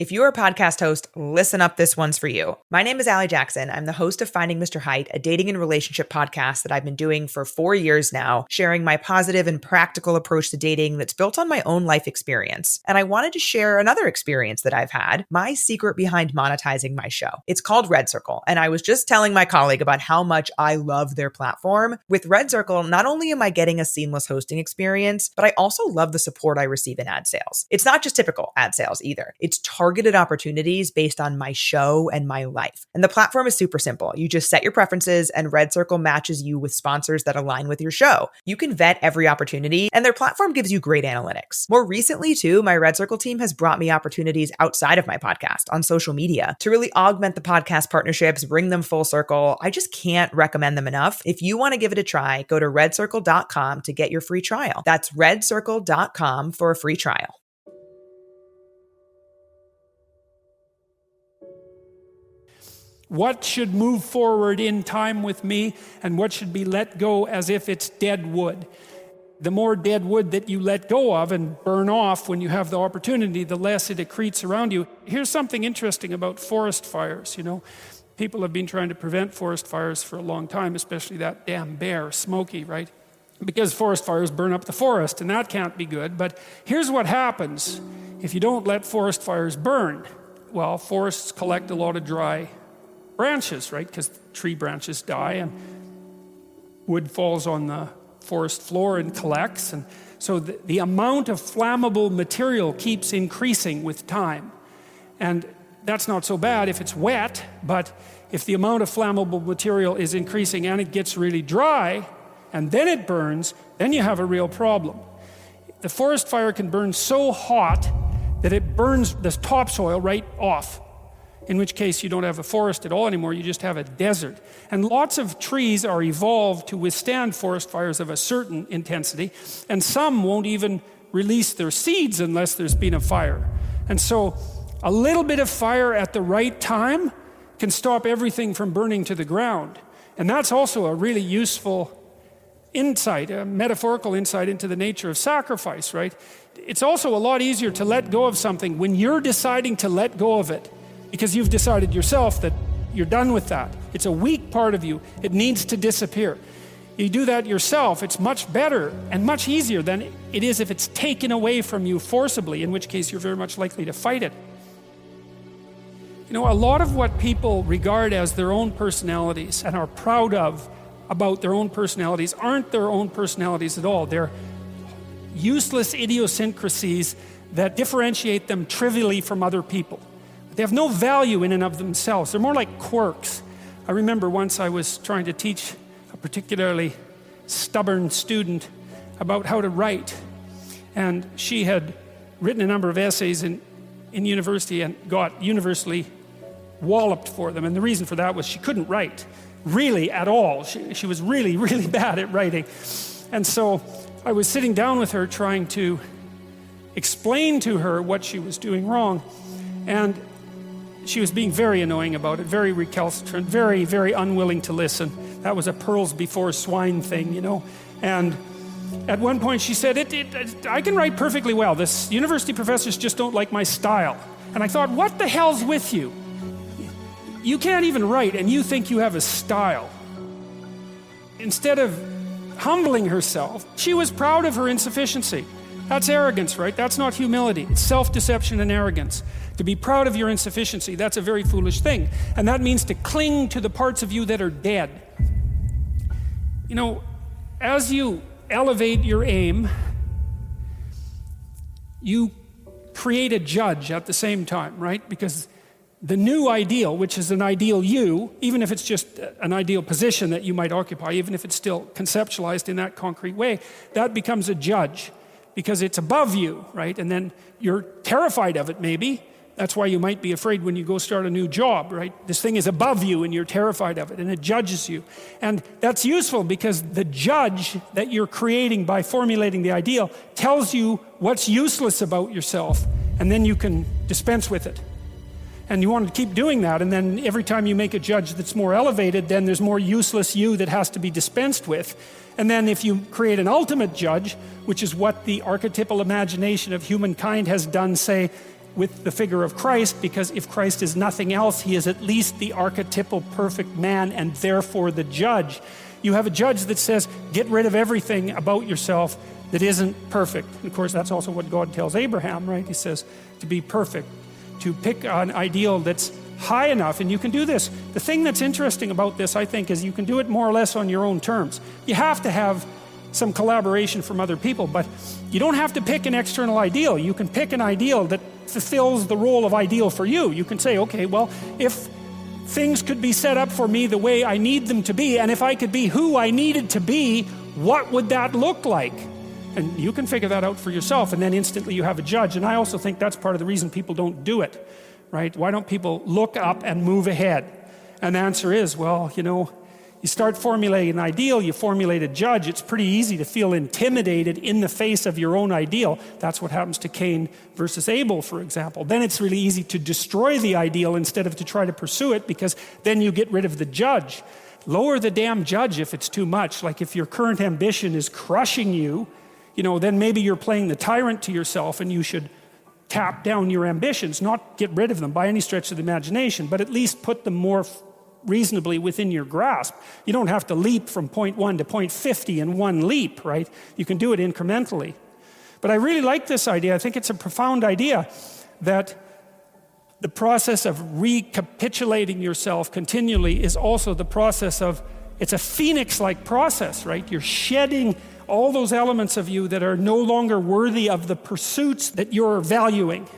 If you're a podcast host, listen up, this one's for you. My name is Allie Jackson. I'm the host of Finding Mr. Height, a dating and relationship podcast that I've been doing for 4 years now, sharing my positive and practical approach to dating that's built on my own life experience. And I wanted to share another experience that I've had, my secret behind monetizing my show. It's called Red Circle, and I was just telling my colleague about how much I love their platform. With Red Circle, not only am I getting a seamless hosting experience, but I also love the support I receive in ad sales. It's not just typical ad sales either. It's targeted opportunities based on my show and my life. And the platform is super simple. You just set your preferences and Red Circle matches you with sponsors that align with your show. You can vet every opportunity and their platform gives you great analytics. More recently too, my Red Circle team has brought me opportunities outside of my podcast on social media to really augment the podcast partnerships, bring them full circle. I just can't recommend them enough. If you want to give it a try, go to redcircle.com to get your free trial. That's redcircle.com for a free trial. What should move forward in time with me and what should be let go as if it's dead wood? The more dead wood that you let go of and burn off when you have the opportunity, the less it accretes around you. Here's something interesting about forest fires, People have been trying to prevent forest fires for a long time, especially that damn bear, Smokey, right? Because forest fires burn up the forest, and that can't be good. But here's what happens if you don't let forest fires burn. Well, forests collect a lot of dry branches, right? Because tree branches die and wood falls on the forest floor and collects. And so the amount of flammable material keeps increasing with time. And that's not so bad if it's wet, but if the amount of flammable material is increasing and it gets really dry and then it burns, then you have a real problem. The forest fire can burn so hot that it burns the topsoil right off. In which case you don't have a forest at all anymore, you just have a desert. And lots of trees are evolved to withstand forest fires of a certain intensity, and some won't even release their seeds unless there's been a fire. And so a little bit of fire at the right time can stop everything from burning to the ground. And that's also a really useful insight, a metaphorical insight into the nature of sacrifice, right? It's also a lot easier to let go of something when you're deciding to let go of it, because you've decided yourself that you're done with that. It's a weak part of you. It needs to disappear. You do that yourself, it's much better and much easier than it is if it's taken away from you forcibly, in which case you're very much likely to fight it. A lot of what people regard as their own personalities and are proud of about their own personalities aren't their own personalities at all. They're useless idiosyncrasies that differentiate them trivially from other people. They have no value in and of themselves. They're more like quirks. I remember once I was trying to teach a particularly stubborn student about how to write. And she had written a number of essays in university and got universally walloped for them. And the reason for that was she couldn't write, really at all. She was really, really bad at writing. And so I was sitting down with her trying to explain to her what she was doing wrong. And she was being very annoying about it, very recalcitrant, very, very unwilling to listen. That was a pearls before swine thing, And at one point she said, I can write perfectly well. This university professors just don't like my style. And I thought, what the hell's with you? You can't even write and you think you have a style. Instead of humbling herself, she was proud of her insufficiency. That's arrogance, right? That's not humility. It's self-deception and arrogance. To be proud of your insufficiency, that's a very foolish thing. And that means to cling to the parts of you that are dead. As you elevate your aim, you create a judge at the same time, right? Because the new ideal, which is an ideal you, even if it's just an ideal position that you might occupy, even if it's still conceptualized in that concrete way, that becomes a judge because it's above you, right? And then you're terrified of it maybe. That's why you might be afraid when you go start a new job, right? This thing is above you and you're terrified of it and it judges you. And that's useful because the judge that you're creating by formulating the ideal tells you what's useless about yourself, and then you can dispense with it. And you want to keep doing that, and then every time you make a judge that's more elevated, then there's more useless you that has to be dispensed with. And then if you create an ultimate judge, which is what the archetypal imagination of humankind has done, say, with the figure of Christ, because if Christ is nothing else, he is at least the archetypal perfect man and therefore the judge. You have a judge that says, get rid of everything about yourself that isn't perfect. And of course, that's also what God tells Abraham, right? He says to be perfect, to pick an ideal that's high enough, and you can do this. The thing that's interesting about this, I think, is you can do it more or less on your own terms. You have to have some collaboration from other people, but you don't have to pick an external ideal. You can pick an ideal that fulfills the role of ideal for you. You can say, okay, well, if things could be set up for me the way I need them to be, and if I could be who I needed to be, what would that look like? And you can figure that out for yourself, and then instantly you have a judge. And I also think that's part of the reason people don't do it, right? Why don't people look up and move ahead? And the answer is, well, you start formulating an ideal, you formulate a judge. It's pretty easy to feel intimidated in the face of your own ideal. That's what happens to Cain versus Abel, for example. Then it's really easy to destroy the ideal instead of to try to pursue it, because then you get rid of the judge. Lower the damn judge if it's too much. Like if your current ambition is crushing you, then maybe you're playing the tyrant to yourself, and you should tap down your ambitions, not get rid of them by any stretch of the imagination, but at least put them more reasonably within your grasp. You don't have to leap from point 1 to point 50 in one leap, right? You can do it incrementally. But I really like this idea. I think it's a profound idea that the process of recapitulating yourself continually is also the process of, it's a phoenix-like process, right? You're shedding all those elements of you that are no longer worthy of the pursuits that you're valuing.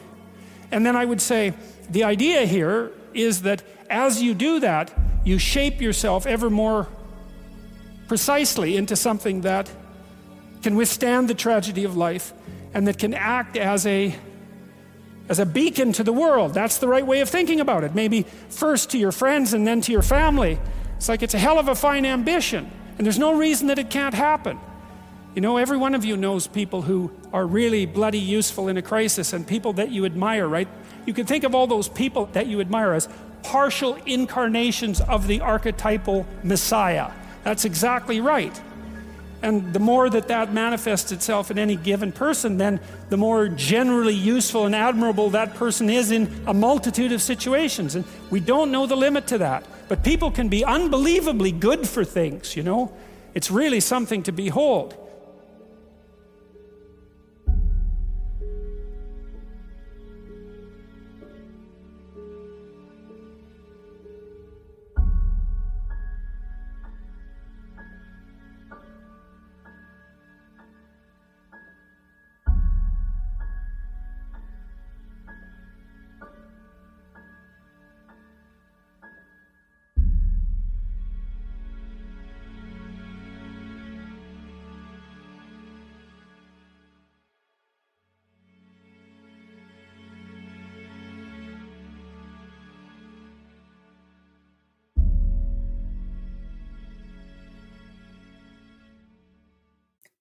And then I would say the idea here is that as you do that, you shape yourself ever more precisely into something that can withstand the tragedy of life and that can act as a beacon to the world. That's the right way of thinking about it. Maybe first to your friends and then to your family. It's like it's a hell of a fine ambition, and there's no reason that it can't happen. Every one of you knows people who are really bloody useful in a crisis, and people that you admire, right? You can think of all those people that you admire as partial incarnations of the archetypal Messiah. That's exactly right. And the more that manifests itself in any given person, then the more generally useful and admirable that person is in a multitude of situations. And we don't know the limit to that. But people can be unbelievably good for things, It's really something to behold.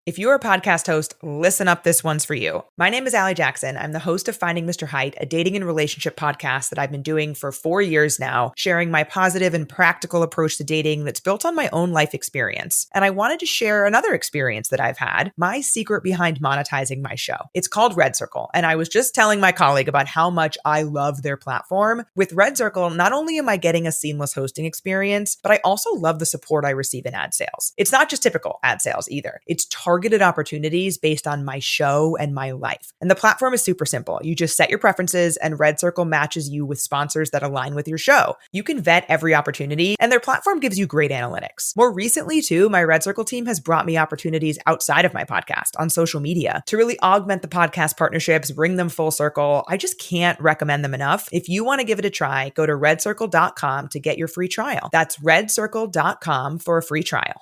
If you're a podcast host, listen up, this one's for you. My name is Allie Jackson. I'm the host of Finding Mr. Height, a dating and relationship podcast that I've been doing for 4 years now, sharing my positive and practical approach to dating that's built on my own life experience. And I wanted to share another experience that I've had, my secret behind monetizing my show. It's called Red Circle, and I was just telling my colleague about how much I love their platform. With Red Circle, not only am I getting a seamless hosting experience, but I also love the support I receive in ad sales. It's not just typical ad sales either. It's targeted opportunities based on my show and my life. And the platform is super simple. You just set your preferences, and Red Circle matches you with sponsors that align with your show. You can vet every opportunity, and their platform gives you great analytics. More recently, too, my Red Circle team has brought me opportunities outside of my podcast on social media to really augment the podcast partnerships, bring them full circle. I just can't recommend them enough. If you want to give it a try, go to redcircle.com to get your free trial. That's redcircle.com for a free trial.